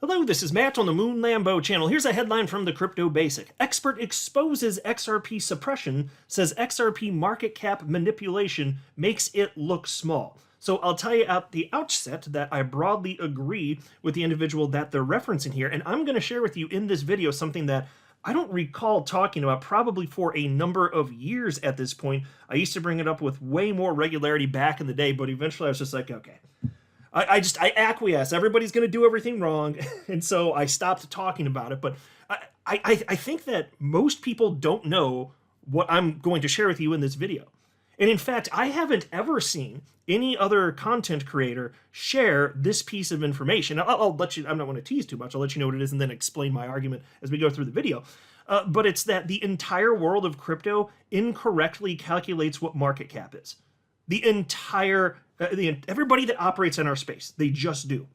Hello, this is Matt on the Moon Lambo channel. Here's a headline from the Crypto Basic. Expert exposes XRP suppression, says XRP market cap manipulation makes it look small. So I'll tell you at the outset that I broadly agree with the individual that they're referencing here, and I'm going to share with you in this video something that I don't recall talking about probably for a number of years at this point. I used to bring it up with way more regularity back in the day, but eventually I was just like, okay. I acquiesce. Everybody's going to do everything wrong, and so I stopped talking about it. But I think that most people don't know what I'm going to share with you in this video. And in fact, I haven't ever seen any other content creator share this piece of information. I'll let you, I'm not going to tease too much. I'll let you know what it is and then explain my argument as we go through the video. But it's that the entire world of crypto incorrectly calculates what market cap is. The entire everybody that operates in our space, they just do.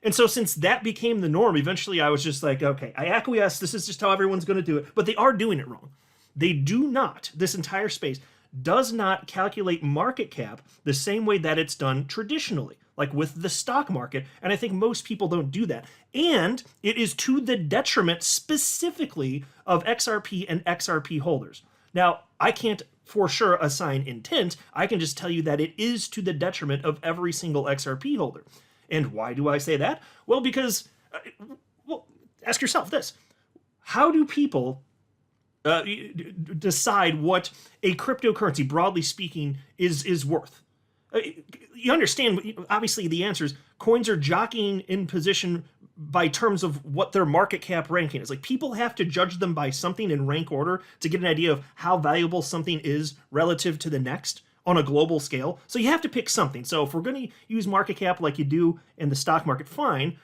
And so since that became the norm, eventually I was just like, okay, I acquiesce. This is just how everyone's going to do it. But they are doing it wrong. They do not, this entire space does not calculate market cap the same way that it's done traditionally, like with the stock market. And I think most people don't do that. And it is to the detriment specifically of XRP and XRP holders. Now, I can't for sure assign intent. I can just tell you that it is to the detriment of every single XRP holder. And why do I say that? Well, because, well, ask yourself this. How do people decide what a cryptocurrency, broadly speaking, is worth? You understand, obviously the answer is coins are jockeying in position by terms of what their market cap ranking is. Like, people have to judge them by something in rank order to get an idea of how valuable something is relative to the next on a global scale. So you have to pick something. So if we're going to use market cap like you do in the stock market, fine.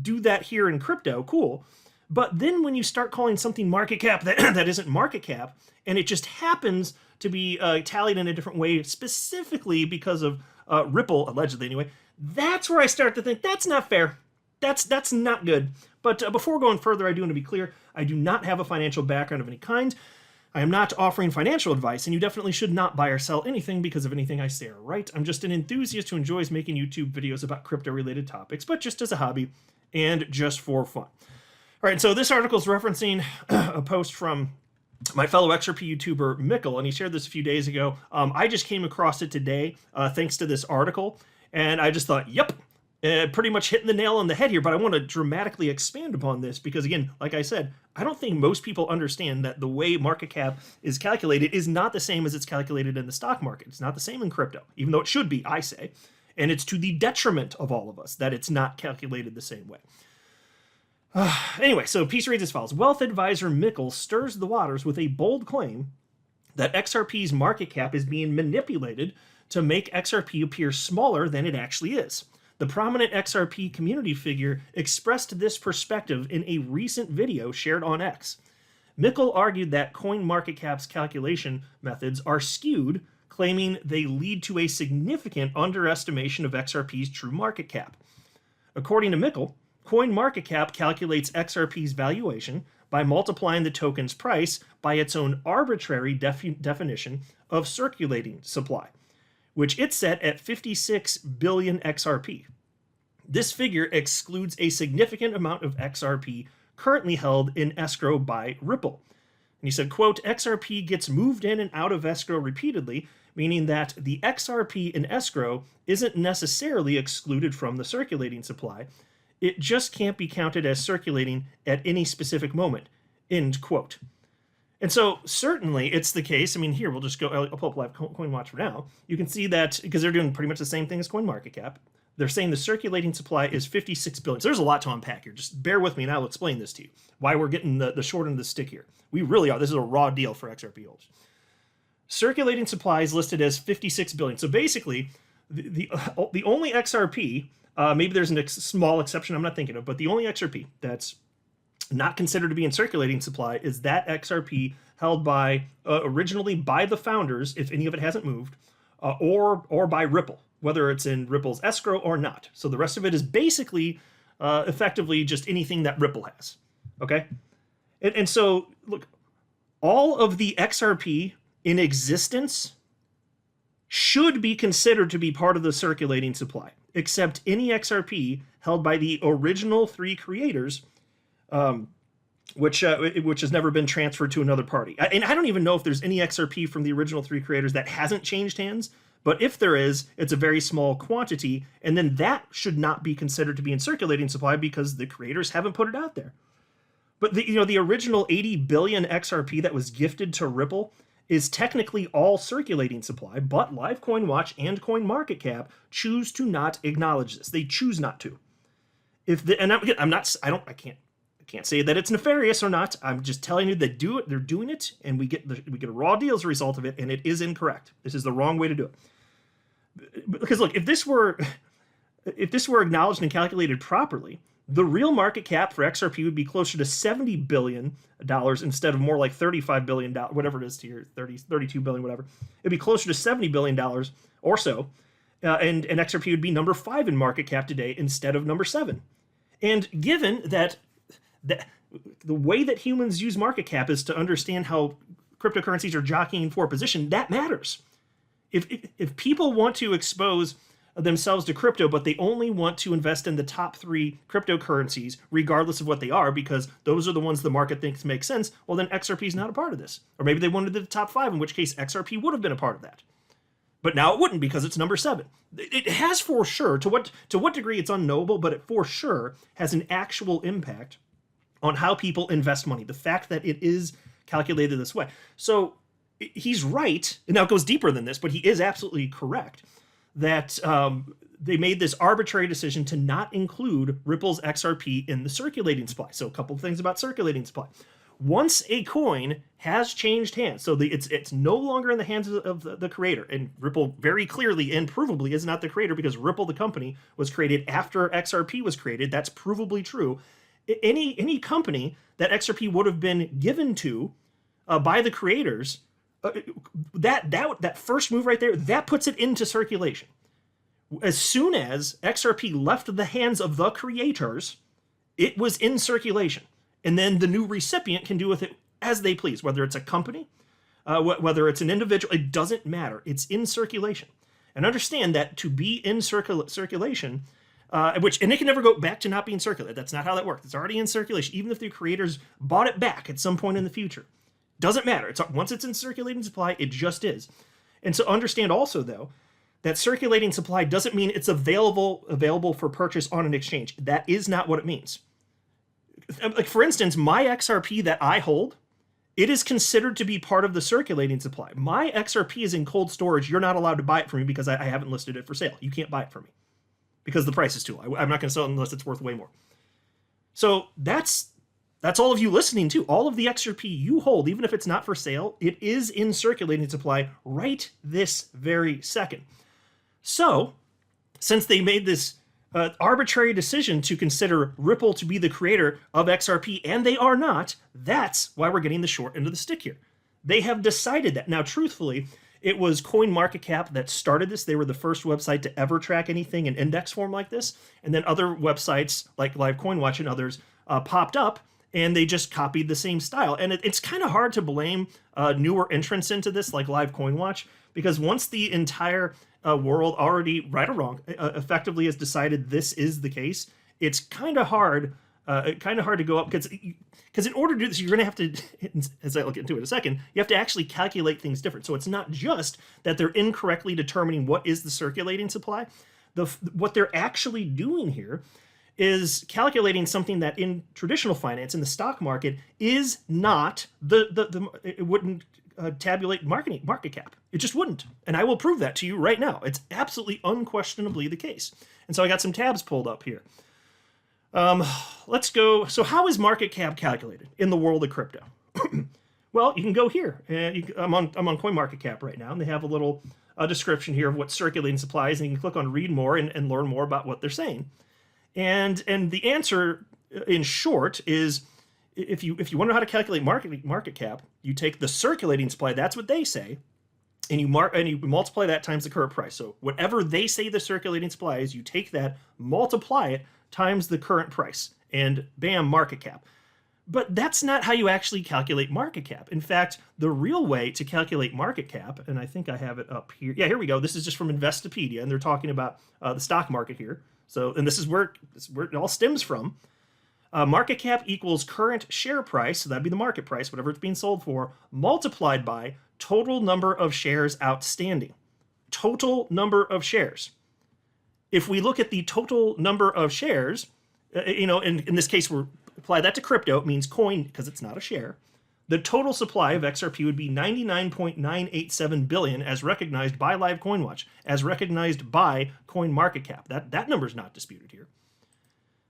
Do that here in crypto, cool. But then when you start calling something market cap that isn't market cap, and it just happens to be tallied in a different way, specifically because of Ripple, allegedly anyway, that's where I start to think that's not fair. That's not good. But before going further, I do want to be clear. I do not have a financial background of any kind. I am not offering financial advice, and you definitely should not buy or sell anything because of anything I say or write. I'm just an enthusiast who enjoys making YouTube videos about crypto-related topics, but just as a hobby and just for fun. All right, so this article is referencing a post from my fellow XRP YouTuber, Mikkel, and he shared this a few days ago. I just came across it today thanks to this article, and I just thought, yep, pretty much hitting the nail on the head here, but I want to dramatically expand upon this because, again, like I said, I don't think most people understand that the way market cap is calculated is not the same as it's calculated in the stock market. It's not the same in crypto, even though it should be, I say. And it's to the detriment of all of us that it's not calculated the same way. Anyway, so piece reads as follows. Wealth advisor Mikkel stirs the waters with a bold claim that XRP's market cap is being manipulated to make XRP appear smaller than it actually is. The prominent XRP community figure expressed this perspective in a recent video shared on X. Mikkel argued that CoinMarketCap's calculation methods are skewed, claiming they lead to a significant underestimation of XRP's true market cap. According to Mikkel, CoinMarketCap calculates XRP's valuation by multiplying the token's price by its own arbitrary definition of circulating supply, which it set at 56 billion XRP. This figure excludes a significant amount of XRP currently held in escrow by Ripple. And he said, quote, XRP gets moved in and out of escrow repeatedly, meaning that the XRP in escrow isn't necessarily excluded from the circulating supply. It just can't be counted as circulating at any specific moment, end quote. And so certainly it's the case. I mean, here, we'll just go, I'll pull up live CoinWatch for now. You can see that because they're doing pretty much the same thing as CoinMarketCap. They're saying the circulating supply is 56 billion. So there's a lot to unpack here. Just bear with me and I'll explain this to you. Why we're getting the short end of the stick here. We really are. This is a raw deal for XRP holders. Circulating supply is listed as 56 billion. So basically, the only XRP, maybe there's a small exception I'm not thinking of, but the only XRP that's not considered to be in circulating supply is that XRP held by originally by the founders, if any of it hasn't moved, or by Ripple, whether it's in Ripple's escrow or not. So the rest of it is basically effectively just anything that Ripple has. Okay, and so look, all of the XRP in existence should be considered to be part of the circulating supply. except any XRP held by the original 3 creators, which has never been transferred to another party. And I don't even know if there's any XRP from the original 3 creators that hasn't changed hands, but if there is, it's a very small quantity, and then that should not be considered to be in circulating supply because the creators haven't put it out there. But the original 80 billion XRP that was gifted to Ripple is technically all circulating supply, but Live Coin Watch and CoinMarketCap choose to not acknowledge this. They choose not to. I can't say that it's nefarious or not. I'm just telling you they do it. They're doing it, and we get a raw deal as a result of it, and it is incorrect. This is the wrong way to do it. Because look, if this were acknowledged and calculated properly, the real market cap for XRP would be closer to $70 billion instead of more like $35 billion, whatever it is to your 32 billion, whatever. It'd be closer to $70 billion or so, and XRP would be number 5 in market cap today instead of number 7. And given that the way that humans use market cap is to understand how cryptocurrencies are jockeying for position, that matters. If people want to expose themselves to crypto, but they only want to invest in the top 3 cryptocurrencies, regardless of what they are, because those are the ones the market thinks make sense, well, then XRP is not a part of this. Or maybe they wanted the top 5, in which case XRP would have been a part of that. But now it wouldn't because it's number 7. It has for sure, to what degree it's unknowable, but it for sure has an actual impact on how people invest money. The fact that it is calculated this way. So he's right, and now it goes deeper than this, but he is absolutely correct that they made this arbitrary decision to not include Ripple's XRP in the circulating supply. So a couple of things about circulating supply. Once a coin has changed hands, so it's no longer in the hands of the creator, and Ripple very clearly and provably is not the creator because Ripple, the company, was created after XRP was created. That's provably true. Any company that XRP would have been given to by the creators, that first move right there, that puts it into circulation. As soon as XRP left the hands of the creators, it was in circulation. And then the new recipient can do with it as they please, whether it's a company, whether it's an individual, it doesn't matter. It's in circulation. And understand that to be in circulation, and it can never go back to not being circulated. That's not how that works. It's already in circulation, even if the creators bought it back at some point in the future. Doesn't matter. Once it's in circulating supply, it just is. And so understand also, though, that circulating supply doesn't mean it's available for purchase on an exchange. That is not what it means. Like, for instance, my XRP that I hold, it is considered to be part of the circulating supply. My XRP is in cold storage. You're not allowed to buy it from me because I haven't listed it for sale. You can't buy it from me because the price is too low. I'm not going to sell it unless it's worth way more. So that's all of you listening to. All of the XRP you hold, even if it's not for sale, it is in circulating supply right this very second. So, since they made this arbitrary decision to consider Ripple to be the creator of XRP, and they are not, that's why we're getting the short end of the stick here. They have decided that. Now, truthfully, it was CoinMarketCap that started this. They were the first website to ever track anything in index form like this. And then other websites like Live Coin Watch and others popped up, and they just copied the same style. And it's kind of hard to blame newer entrants into this, like Live Coin Watch, because once the entire world already, right or wrong, effectively has decided this is the case, it's kind of hard to go up, because in order to do this, you're going to have to, as I'll get into it in a second, you have to actually calculate things different. So it's not just that they're incorrectly determining what is the circulating supply. What they're actually doing here is calculating something that in traditional finance, in the stock market, is not it wouldn't tabulate market cap. It just wouldn't. And I will prove that to you right now. It's absolutely unquestionably the case. And so I got some tabs pulled up here. Let's go. So how is market cap calculated in the world of crypto? Well, you can go here. I'm on CoinMarketCap right now, and they have a little description here of what circulating supply is, and you can click on read more and learn more about what they're saying. And the answer, in short, is if you want to know how to calculate market cap, you take the circulating supply. That's what they say, and you multiply that times the current price. So whatever they say the circulating supply is, you take that, multiply it times the current price, and bam, market cap. But that's not how you actually calculate market cap. In fact, the real way to calculate market cap, and I think I have it up here. Yeah, here we go. This is just from Investopedia, and they're talking about the stock market here. So, and this is where it all stems from. Market cap equals current share price, so that'd be the market price, whatever it's being sold for, multiplied by total number of shares outstanding. Total number of shares. If we look at the total number of shares, in this case, we're apply that to crypto, it means coin because it's not a share. The total supply of XRP would be 99.987 billion as recognized by Live CoinWatch, as recognized by CoinMarketCap. That number is not disputed here.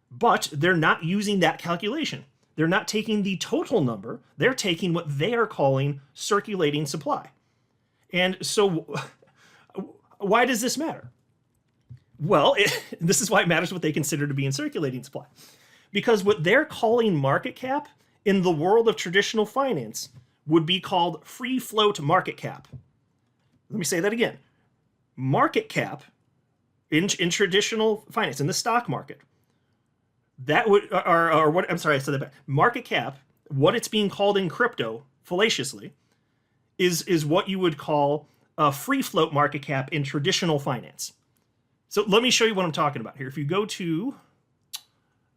But they're not using that calculation. They're not taking the total number. They're taking what they are calling circulating supply. And so why does this matter? Well, this is why it matters what they consider to be in circulating supply. Because what they're calling market cap in the world of traditional finance would be called free float market cap. Let me say that again. Market cap in traditional finance, in the stock market, that would, or what, I'm sorry, I said that back. Market cap, what it's being called in crypto, fallaciously, is what you would call a free float market cap in traditional finance. So let me show you what I'm talking about here. If you go to,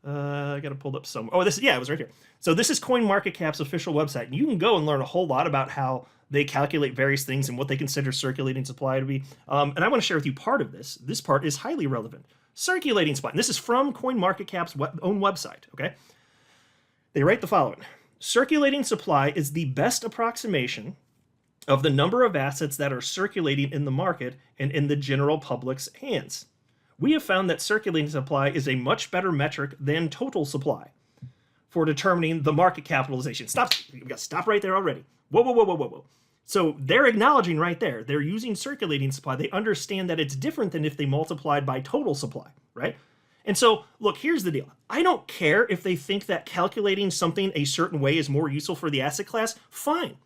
I got it pulled up somewhere. Oh, it was right here. So this is CoinMarketCap's official website. And you can go and learn a whole lot about how they calculate various things and what they consider circulating supply to be. And I want to share with you part of this. This part is highly relevant. Circulating supply. And this is from CoinMarketCap's own website, okay? They write the following. Circulating supply is the best approximation of the number of assets that are circulating in the market and in the general public's hands. We have found that circulating supply is a much better metric than total supply for determining the market capitalization. Stop. You got to stop right there already. Whoa. So they're acknowledging right there. They're using circulating supply. They understand that it's different than if they multiplied by total supply, right? And so, look, here's the deal. I don't care if they think that calculating something a certain way is more useful for the asset class. Fine.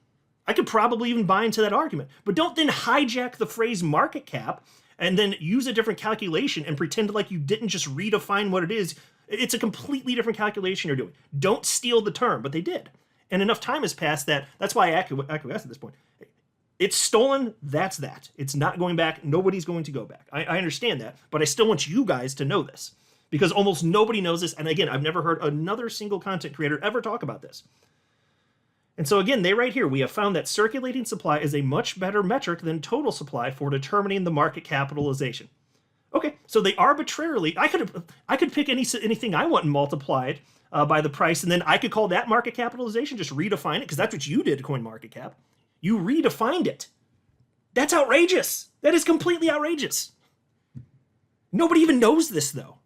I could probably even buy into that argument. But don't then hijack the phrase market cap and then use a different calculation and pretend like you didn't just redefine what it is. It's a completely different calculation you're doing. Don't steal the term, but they did. And enough time has passed that's why I acquiesced at this point. It's stolen, that's that. It's not going back, nobody's going to go back. I understand that, but I still want you guys to know this. Because almost nobody knows this, and again, I've never heard another single content creator ever talk about this. And so again, they write here, we have found that circulating supply is a much better metric than total supply for determining the market capitalization. Okay, so they arbitrarily, I could pick anything I want and multiply it by the price, and then I could call that market capitalization, just redefine it, because that's what you did, CoinMarketCap. You redefined it. That's outrageous. That is completely outrageous. Nobody even knows this, though.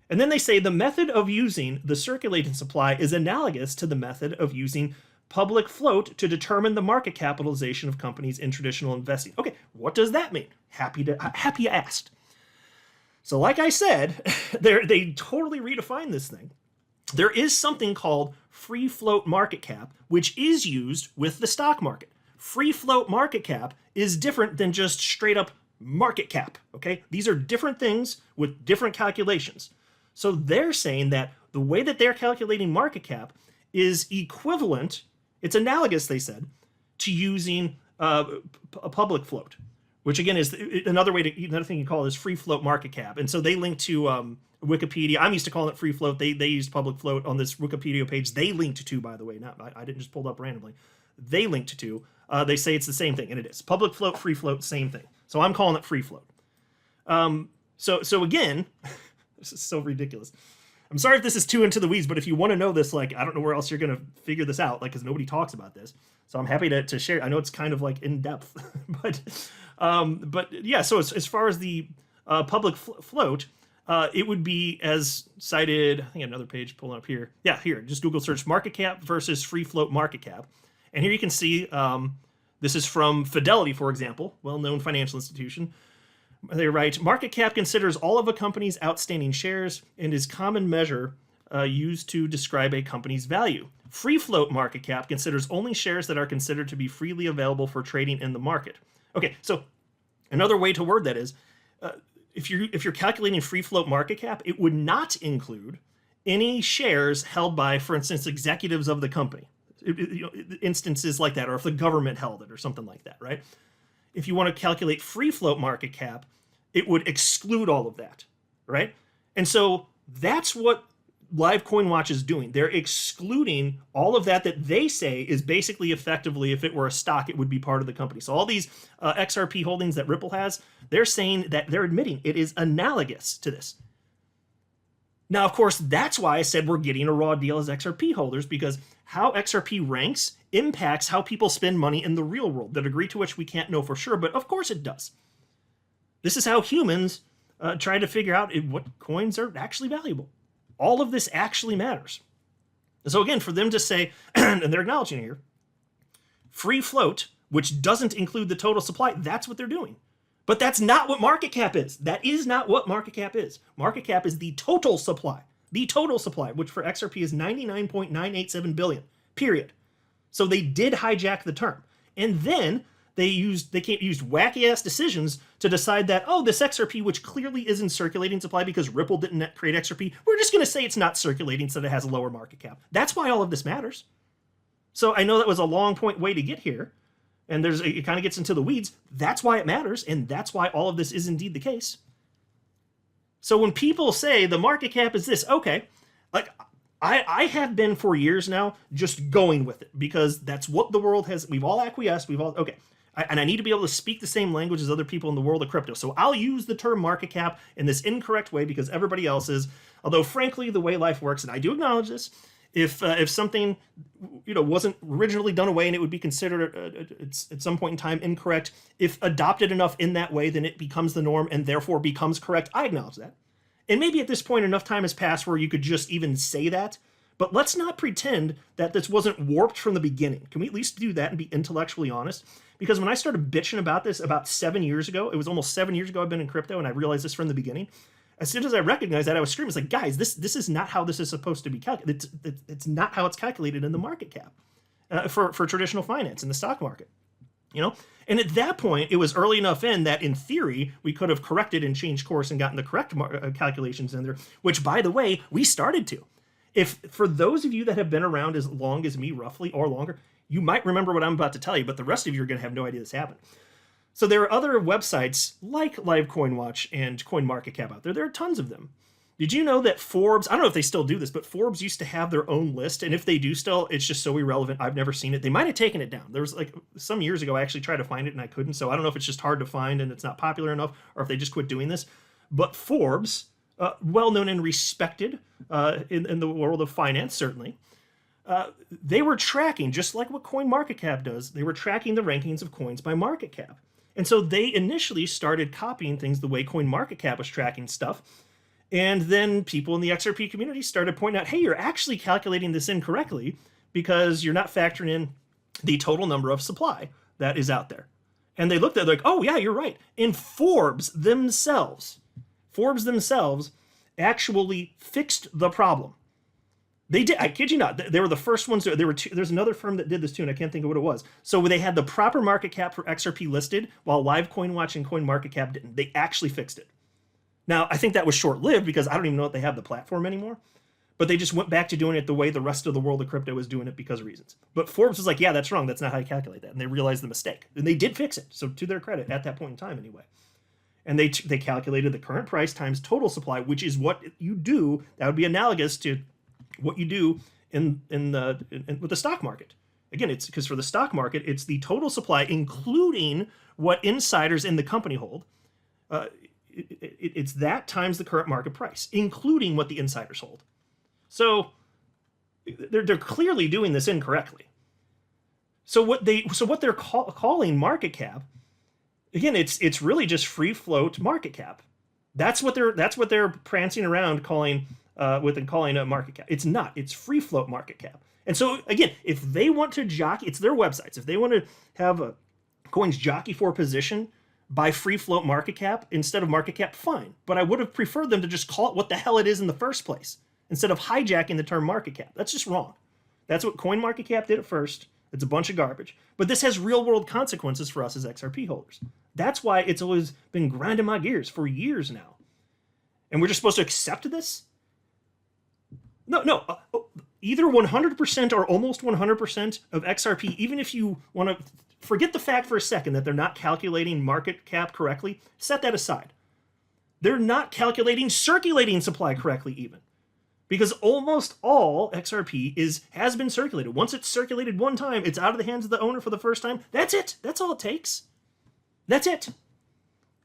And then they say the method of using the circulating supply is analogous to the method of using public float to determine the market capitalization of companies in traditional investing. Okay, what does that mean? Happy you asked. So like I said, they totally redefined this thing. There is something called free float market cap, which is used with the stock market. Free float market cap is different than just straight up market cap, okay? These are different things with different calculations. So they're saying that the way that they're calculating market cap is equivalent, it's analogous, they said, to using a public float, which again is another thing you call it is free float market cap. And so they link to Wikipedia. I'm used to calling it free float. They used public float on this Wikipedia page. They linked to, by the way, I didn't just pull it up randomly. They linked to. They say it's the same thing, and it is. Public float, free float, same thing. So I'm calling it free float. So again, this is so ridiculous. I'm sorry if this is too into the weeds, but if you want to know this, like, I don't know where else you're going to figure this out, like, because nobody talks about this. So I'm happy to share. I know it's kind of like in depth, but yeah. So as far as the public float, it would be as cited. I think I have another page pulling up here. Yeah, here. Just Google search market cap versus free float market cap, and here you can see this is from Fidelity, for example, well-known financial institution. They write, market cap considers all of a company's outstanding shares and is common measure used to describe a company's value. Free float market cap considers only shares that are considered to be freely available for trading in the market. Okay, so another way to word that is, if you're calculating free float market cap, it would not include any shares held by, for instance, executives of the company. Instances like that, or if the government held it or something like that, right? If you want to calculate free float market cap, it would exclude all of that, right? And so that's what Live Coin Watch is doing. They're excluding all of that they say is basically effectively, if it were a stock, it would be part of the company. So all these XRP holdings that Ripple has, they're saying that they're admitting it is analogous to this. Now, of course, that's why I said we're getting a raw deal as XRP holders, because how XRP ranks impacts how people spend money in the real world, the degree to which we can't know for sure, but of course it does. This is how humans try to figure out what coins are actually valuable. All of this actually matters. So again, for them to say, and they're acknowledging here, free float, which doesn't include the total supply, that's what they're doing. But that's not what market cap is. That is not what market cap is. Market cap is the total supply. The total supply, which for XRP is 99.987 billion, period. So they did hijack the term. And then they used wacky ass decisions to decide that, oh, this XRP, which clearly isn't circulating supply because Ripple didn't create XRP, we're just going to say it's not circulating so that it has a lower market cap. That's why all of this matters. So I know that was a long way to get here, and it kind of gets into the weeds. That's why it matters, and that's why all of this is indeed the case. So when people say the market cap is this, okay, like I have been for years now just going with it because that's what the world has. We've all acquiesced. Okay. And I need to be able to speak the same language as other people in the world of crypto. So I'll use the term market cap in this incorrect way because everybody else is. Although, frankly, the way life works, and I do acknowledge this, if something wasn't originally done away and it would be considered at some point in time incorrect, if adopted enough in that way, then it becomes the norm and therefore becomes correct. I acknowledge that. And maybe at this point enough time has passed where you could just even say that. But let's not pretend that this wasn't warped from the beginning. Can we at least do that and be intellectually honest? Because when I started bitching about this about 7 years ago, it was almost 7 years ago I've been in crypto, and I realized this from the beginning. As soon as I recognized that, I was screaming. It's like, guys, this is not how this is supposed to be calculated. It's not how it's calculated in the market cap for traditional finance in the stock market. And at that point, it was early enough in that, in theory, we could have corrected and changed course and gotten the correct calculations in there, which, by the way, we started to. If for those of you that have been around as long as me, roughly, or longer, you might remember what I'm about to tell you, but the rest of you are going to have no idea this happened. So there are other websites like Live Coin Watch and CoinMarketCap out there. There are tons of them. Did you know that Forbes, I don't know if they still do this, but Forbes used to have their own list, and if they do still, it's just so irrelevant. I've never seen it. They might have taken it down. There was like some years ago, I actually tried to find it and I couldn't, so I don't know if it's just hard to find and it's not popular enough, or if they just quit doing this. But Forbes, well known and respected in the world of finance, certainly, they were tracking, just like what CoinMarketCap does, they were tracking the rankings of coins by market cap. And so they initially started copying things the way CoinMarketCap was tracking stuff. And then people in the XRP community started pointing out, hey, you're actually calculating this incorrectly because you're not factoring in the total number of supply that is out there. And they looked at it like, oh, yeah, you're right. And Forbes themselves actually fixed the problem. They did. I kid you not. They were the first ones. There's another firm that did this too, and I can't think of what it was. So they had the proper market cap for XRP listed, while Live Coin Watch and CoinMarketCap didn't. They actually fixed it. Now, I think that was short-lived because I don't even know if they have the platform anymore. But they just went back to doing it the way the rest of the world of crypto was doing it because of reasons. But Forbes was like, yeah, that's wrong. That's not how you calculate that. And they realized the mistake. And they did fix it. So to their credit, at that point in time anyway. And they calculated the current price times total supply, which is what you do. That would be analogous to what you do with the stock market. Again, it's because for the stock market, it's the total supply, including what insiders in the company hold. It's that times the current market price, including what the insiders hold. So they're clearly doing this incorrectly. So what they're calling market cap, again, it's really just free float market cap. That's what they're prancing around calling a market cap. It's not. It's free float market cap. And so again, if they want to jockey, it's their websites. If they want to have coins jockey for position by free float market cap instead of market cap, fine. But I would have preferred them to just call it what the hell it is in the first place instead of hijacking the term market cap. That's just wrong. That's what CoinMarketCap did at first. It's a bunch of garbage. But this has real world consequences for us as XRP holders. That's why it's always been grinding my gears for years now. And we're just supposed to accept this? No. Either 100% or almost 100% of XRP, even if you want to forget the fact for a second that they're not calculating market cap correctly, set that aside. They're not calculating circulating supply correctly even. Because almost all XRP has been circulated. Once it's circulated one time, it's out of the hands of the owner for the first time. That's it. That's all it takes. That's it.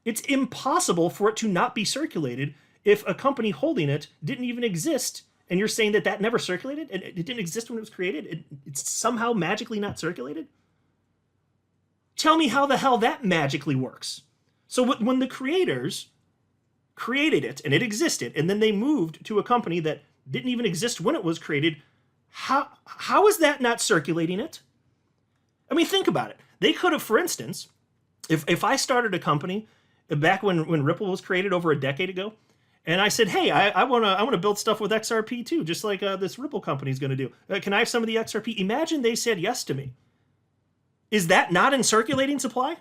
It's impossible for it to not be circulated if a company holding it didn't even exist, and you're saying that never circulated and it didn't exist when it was created. It's somehow magically not circulated. Tell me how the hell that magically works. So when the creators created it and it existed, and then they moved to a company that didn't even exist when it was created, how is that not circulating it? I mean, think about it. They could have, for instance, if I started a company back when Ripple was created over a decade ago, and I said, hey, I want to build stuff with XRP too, just like this Ripple company is going to do. Can I have some of the XRP? Imagine they said yes to me. Is that not in circulating supply?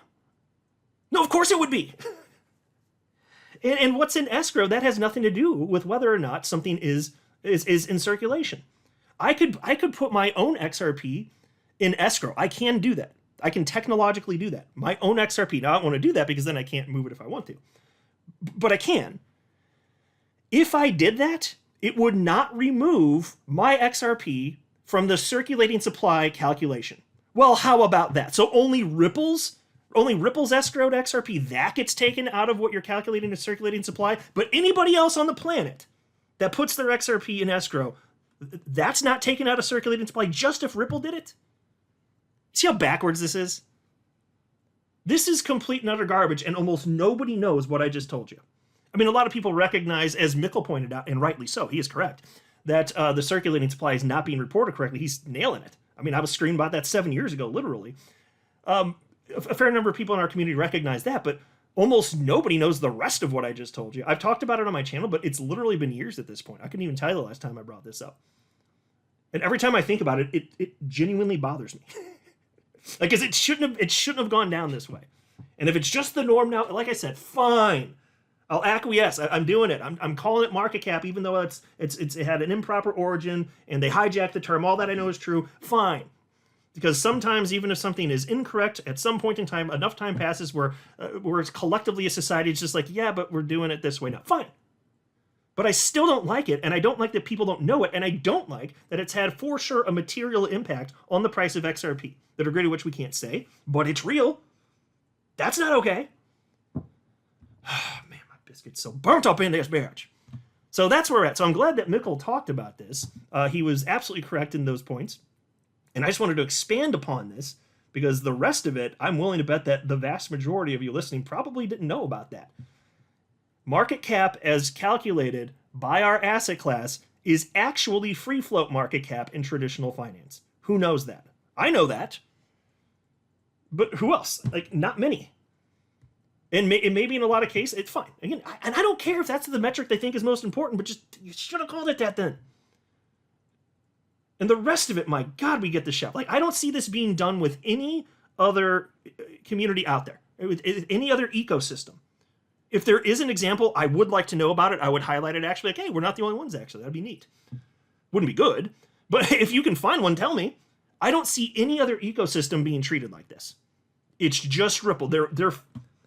No, of course it would be. And what's in escrow, that has nothing to do with whether or not something is in circulation. I could put my own XRP in escrow. I can do that. I can technologically do that. My own XRP. Now, I don't want to do that because then I can't move it if I want to. But I can. If I did that, it would not remove my XRP from the circulating supply calculation. Well, how about that? So only Ripple's escrowed XRP, that gets taken out of what you're calculating as circulating supply, but anybody else on the planet that puts their XRP in escrow, that's not taken out of circulating supply just if Ripple did it? See how backwards this is? This is complete and utter garbage, and almost nobody knows what I just told you. I mean, a lot of people recognize, as Mikkel pointed out, and rightly so, he is correct, that the circulating supply is not being reported correctly. He's nailing it. I mean, I was screaming about that 7 years ago, literally. A fair number of people in our community recognize that, but almost nobody knows the rest of what I just told you. I've talked about it on my channel, but it's literally been years at this point. I couldn't even tell you the last time I brought this up. And every time I think about it, it genuinely bothers me. Like, because it shouldn't have gone down this way. And if it's just the norm now, like I said, fine. I'll acquiesce. I'm doing it. I'm calling it market cap, even though it had an improper origin and they hijacked the term. All that I know is true. Fine. Because sometimes, even if something is incorrect, at some point in time, enough time passes where it's collectively a society, it's just like, yeah, but we're doing it this way now. Fine. But I still don't like it, and I don't like that people don't know it, and I don't like that it's had, for sure, a material impact on the price of XRP. The degree to which we can't say, but it's real. That's not okay. Man, my biscuit's so burnt up in this bitch. So that's where we're at. So I'm glad that Mikkel talked about this. He was absolutely correct in those points. And I just wanted to expand upon this because the rest of it, I'm willing to bet that the vast majority of you listening probably didn't know about that. Market cap as calculated by our asset class is actually free float market cap in traditional finance. Who knows that? I know that. But who else? Like, not many. And maybe in a lot of cases, it's fine. Again, I don't care if that's the metric they think is most important, but just, you should have called it that then. And the rest of it, my God, we get the shove. Like, I don't see this being done with any other community out there, with any other ecosystem. If there is an example, I would like to know about it. I would highlight it actually. Like, hey, we're not the only ones, actually. That'd be neat. Wouldn't be good. But if you can find one, tell me. I don't see any other ecosystem being treated like this. It's just Ripple. They're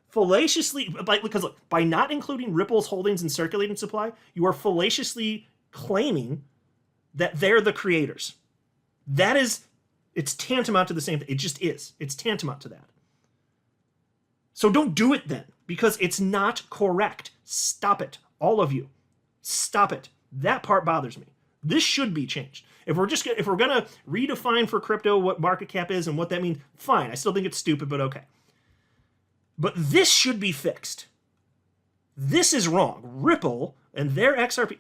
fallaciously, because look, by not including Ripple's holdings in circulating supply, you are fallaciously claiming that they're the creators. It's tantamount to the same thing. It just is. It's tantamount to that. So don't do it then, because it's not correct. Stop it. All of you. Stop it. That part bothers me. This should be changed. If we're gonna redefine for crypto what market cap is and what that means, fine. I still think it's stupid, but okay. But this should be fixed. This is wrong. Ripple and their XRP,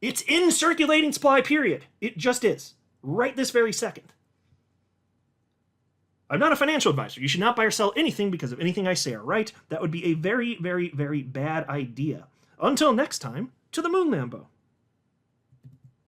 it's in circulating supply, period. It just is. Right this very second. I'm not a financial advisor. You should not buy or sell anything because of anything I say, all right? That would be a very, very, very bad idea. Until next time, to the moon, Lambo.